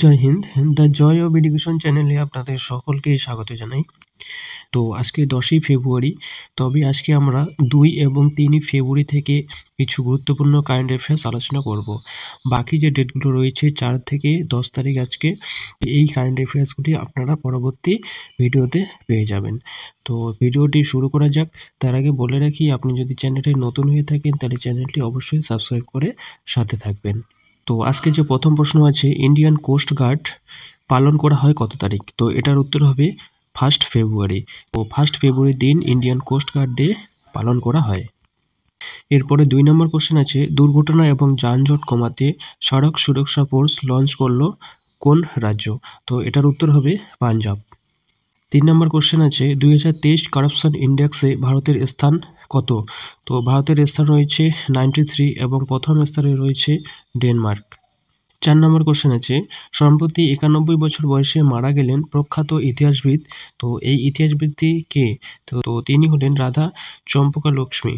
Joy Hind. The joy of education চ্যানেলে আপনাদের সকলকে স্বাগত জানাই। তো আজকে 10ই ফেব্রুয়ারি, তবে আজকে আমরা 2 এবং 3 ফেব্রুয়ারি থেকে কিছু গুরুত্বপূর্ণ কারেন্ট অ্যাফেয়ার্স আলোচনা করব। বাকি যে ডেটগুলো রয়েছে 4 থেকে 10 তারিখ আজকে এই কারেন্ট অ্যাফেয়ার্সগুলি আপনারা পরবর্তী ভিডিওতে পেয়ে যাবেন। তো ভিডিওটি শুরু করা যাক। তার আগে বলে রাখি, আপনি যদি চ্যানেলে নতুন হয়ে থাকেন তাহলে চ্যানেলটি অবশ্যই সাবস্ক্রাইব করে সাথে থাকবেন। তো আজকে যে প্রথম প্রশ্ন আছে, ইন্ডিয়ান কোস্ট গার্ড পালন করা হয় কত তারিখ? তো এটার উত্তর হবে 1 ফেব্রুয়ারি। তো 1 ফেব্রুয়ারির দিন ইন্ডিয়ান কোস্ট গার্ড ডে পালন করা হয়। এরপরে 2 নম্বর কোশ্চেন আছে, দুর্ঘটনা এবং যানজট কমাতে সড়ক সুরক্ষা ফোর্স লঞ্চ করলো কোন রাজ্য? তো এটার উত্তর হবে পাঞ্জাব। 3 নম্বর কোশ্চেন আছে, 2023 কারাপশন ইন্ডেক্সে ভারতের স্থান কত? তো ভারতের স্থান রয়েছে 93 এবং প্রথম স্থানে রয়েছে ডেনমার্ক। 4 নম্বর কোশ্চেন আছে, সম্প্রতি 91 বছর বয়সে মারা গেলেন প্রখ্যাত ইতিহাসবিদ। তো এই ইতিহাসবিদটি কে? তো তিনি হলেন রাধা চম্পকা লক্ষ্মী।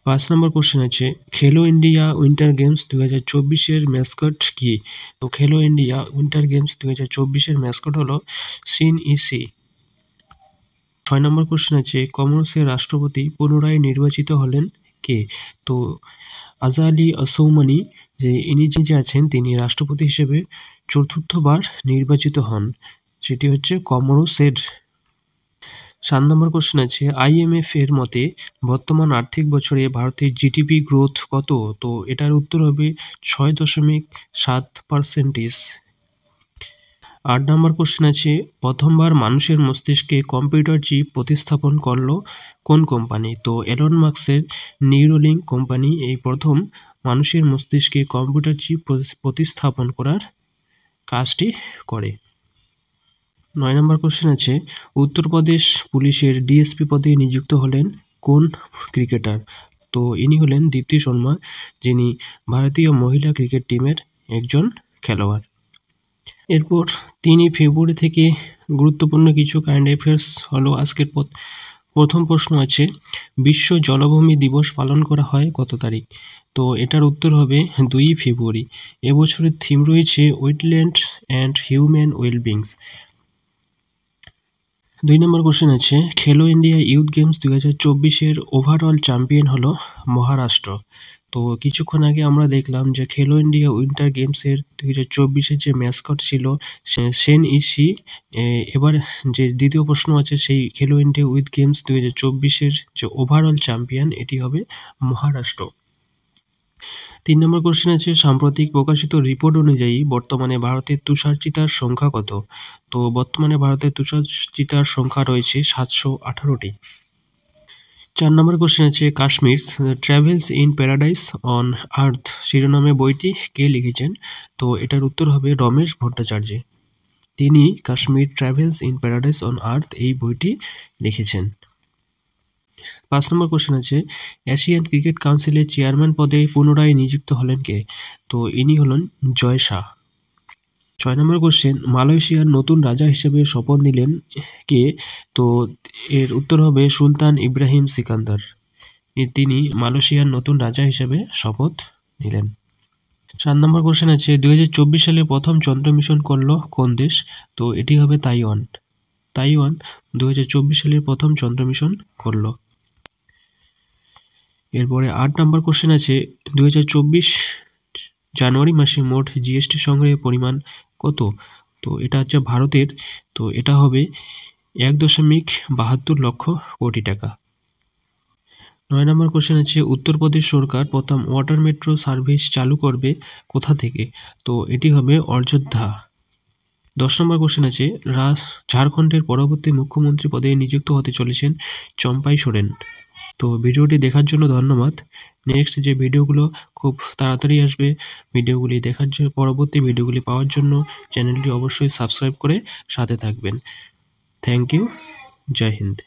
5 নম্বর কোশ্চেন আছে, Khelo India winter games 2024-এর mascot কি? তো খেলো ইন্ডিয়া উইন্টার গেমস 2024-এর ম্যাসকট হলো সিনইসি। 6 নম্বর কোশ্চেন আছে, কমরোসের রাষ্ট্রপতি পুনরায় নির্বাচিত হলেন কে? তো আজালি আসৌমানি ইনি যে আছেন তিনি রাষ্ট্রপতি হিসেবে চতুর্থবার নির্বাচিত হন, সেটি হচ্ছে কমরোসের। 7 নম্বর কোশ্চেন আছে, IMF এর মতে বর্তমান আর্থিক বছরে ভারতের জিডিপি গ্রোথ কত? তো এটার উত্তর হবে 6.7%। 8 নম্বর কোশ্চেন আছে, প্রথমবার মানুষের মস্তিষ্কে কম্পিউটার চিপ প্রতিস্থাপন করলো কোন কোম্পানি? তো এলন মাস্কের নিউরোলিঙ্ক কোম্পানি এই প্রথম মানুষের মস্তিষ্কে কম্পিউটার চিপ প্রতিস্থাপন করার কাজটি করে। 9 নম্বর কোশ্চেন আছে, উত্তরপ্রদেশ পুলিশের ডিএসপি পদে নিযুক্ত হলেন কোন ক্রিকেটার? তো ইনি হলেন দীপ্তি শর্মা, যিনি ভারতীয় মহিলা ক্রিকেট টিমের একজন খেলোয়াড়। এরপর 3 ফেব্রুয়ারি থেকে গুরুত্বপূর্ণ কিছু কারেন্ট অ্যাফেয়ার্স হলো। আজকের প্রথম প্রশ্ন আছে, বিশ্ব জলভূমি দিবস পালন করা হয় কত তারিখ? তো এটার উত্তর হবে 2 ফেব্রুয়ারি। এবছরের থিম রয়েছে ওয়েটল্যান্ড অ্যান্ড হিউম্যান ওয়েলবিংস। 2 নম্বর কোশ্চেন আছে, খেলো ইন্ডিয়া ইউথ গেমস 2024-এর ওভারঅল চ্যাম্পিয়ন হলো মহারাষ্ট্র। তো কিছুক্ষণ আগে আমরা দেখলাম যে খেলো ইন্ডিয়া উইন্টার গেমসের 2024-এর যে ম্যাসকট ছিল সেনইসি। এবার যে দ্বিতীয় প্রশ্ন আছে, সেই খেলো ইন্ডিয়া উইথ গেমস 2024-এর যে ওভারঅল চ্যাম্পিয়ন এটি হবে মহারাষ্ট্র। 3 নম্বর কোশ্চেন আছে, সাম্প্রতিক প্রকাশিত রিপোর্ট অনুযায়ী বর্তমানে ভারতের তুষার চিতার সংখ্যা কত? তো বর্তমানে ভারতের তুষার চিতার সংখ্যা রয়েছে 718টি। 4 নম্বর কোশ্চেন আছে, Kashmir travels in paradise on earth শিরোনামে বইটি কে লিখেছেন? তো এটার উত্তর হবে রমেশ ভট্টাচার্য। তিনি Kashmir travels in paradise on earth এই বইটি লিখেছেন। 5 নম্বর কোশ্চেন আছে, এশিয়ান ক্রিকেট কাউন্সিলের চেয়ারম্যান পদে পুনরায় নিযুক্ত হলেন কে? তো ইনি হলেন জয় শাহ। 6 নম্বর কোশ্চেন, মালয়েশিয়ার নতুন রাজা হিসেবে শপথ নিলেন কে? তো এর উত্তর হবে সুলতান ইব্রাহিম সিকান্দার। তিনি মালয়েশিয়ার নতুন রাজা হিসেবে শপথ নিলেন। 7 নম্বর কোশ্চেন আছে, 2024 সালে প্রথম চন্দ্র মিশন করলো কোন দেশ? তো এটি হবে তাইওয়ান। 2024 সালে প্রথম চন্দ্র মিশন করলো। এরপরে 8 নম্বর কোশ্চেন আছে, 2024 জানুয়ারি মাসে মোট জিএসটি সংগ্রহের পরিমাণ কত? তো এটা হচ্ছে ভারতের, তো এটা হবে 1.72 লক্ষ কোটি টাকা। 9 নম্বর কোশ্চেন আছে, উত্তরপ্রদেশ সরকার প্রথম ওয়াটার মেট্রো সার্ভিস চালু করবে কোথা থেকে? তো এটি হবে অযোধ্যা। 10 নম্বর কোশ্চেন আছে, ঝাড়খণ্ডের পরবর্তী মুখ্যমন্ত্রী পদে নিযুক্ত হতে চলেছেন চম্পাই সোরেন। তো ভিডিওটি দেখার জন্য ধন্যবাদ। নেক্সট যে ভিডিওগুলো খুব তাড়াতাড়ি আসবে, ভিডিওগুলি দেখার জন্য, পরবর্তী ভিডিওগুলি পাওয়ার জন্য চ্যানেলটি অবশ্যই সাবস্ক্রাইব করে সাথে থাকবেন। Thank you. জয় হিন্দ।